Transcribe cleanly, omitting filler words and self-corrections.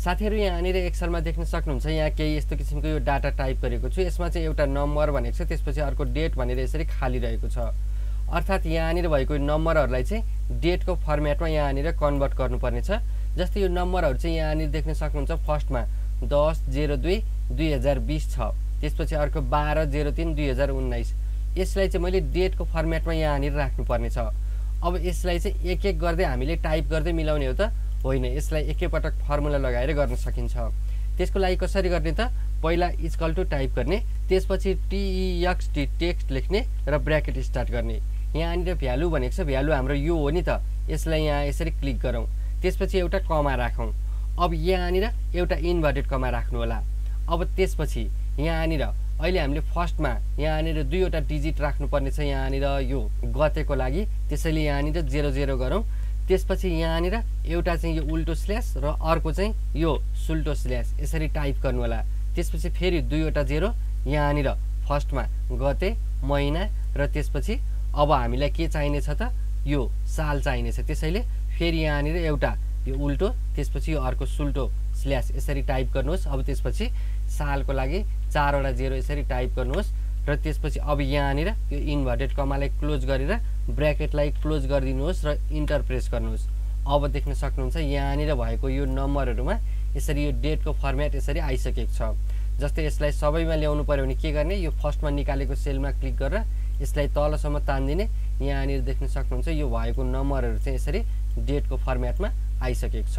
साथीहरु यहाँनिर एक्सेलमा देख्न सक्नुहुन्छ यहाँ केही यस्तो किसिमको यो डाटा टाइप गरेको छु यसमा चाहिँ एउटा नम्बर भनेको छ त्यसपछि अर्को डेट भनेर यसरी खाली रहेको छ अर्थात यहाँनिर भएको नम्बरहरुलाई चाहिँ डेटको फर्मेटमा यहाँनिर कन्भर्ट गर्नुपर्ने छ जस्तै यो नम्बरहरु चाहिँ यहाँनिर देख्न सक्नुहुन्छ फर्स्टमा 10/02/2020 छ त्यसपछि अर्को 12/03/2019 यसलाई चाहिँ मैले डेटको फर्मेटमा यहाँनिर राख्नुपर्ने छ अब यसलाई चाहिँ एक एक गर्दै हामीले टाइप गर्दै मिलाउने हो त होइन यसलाई एकैपटक फर्मुला लगाएर गर्न सकिन्छ त्यसको लागि कसरी गर्ने त पहिला इक्वल टु टाइप गर्ने त्यसपछि टेक्स्ट टेक्स्ट लेख्ने र ब्र्याकेट स्टार्ट गर्ने यहाँनिर भ्यालु भनेको छ भ्यालु हाम्रो यो हो नि त यसलाई यहाँ यसरी क्लिक गरौँ त्यसपछि एउटा कमा राखौँ अब यहाँनिर एउटा इन्भर्टेड कमा राख्नु होला अब त्यसपछि यहाँनिर अहिले हामीले फर्स्टमा यहाँनिर दुईवटा डिजिट राख्नुपर्ने छ यहाँनिर यो गतेको लागि त्यसैले यहाँनिर 00 गरौँ त्यसपछि यहाँनिर एउटा चाहिँ यो उल्टो स्ल्याश र अर्को चाहिँ यो सुल्टो स्ल्याश यसरी टाइप गर्नु होला त्यसपछि फेरि दुईवटा 0 यहाँनिर फर्स्टमा गते महिना र त्यसपछि अब हामीलाई के चाहिने छ त यो साल चाहिने छ त्यसैले फेरि यहाँनिर एउटा यो उल्टो त्यसपछि यो अर्को सुल्टो स्ल्याश यसरी टाइप गर्नुहोस् अब त्यसपछि सालको लागि 4 वटा 0 यसरी टाइप गर्नुहोस् र त्यसपछि अब यहाँनिर यो इन्भर्टेड कमालाई क्लोज गरेर ब्र्याकेटलाई क्लोज गरिदिनुहोस् र इन्टर प्रेस गर्नुहोस् अब देख्न सक्नुहुन्छ यहाँनिर भएको यो नम्बरहरुमा यसरी यो डेटको फर्मेट यसरी आइसकेको छ जस्तै यसलाई सबैमा ल्याउनु पर्यो भने के गर्ने यो फर्स्टमा निकालेको सेलमा क्लिक गरेर यसलाई तलसम्म तान्दिने यहाँनिर देख्न सक्नुहुन्छ यो भएको नम्बरहरु चाहिँ यसरी डेटको फर्मेटमा आइसकेको छ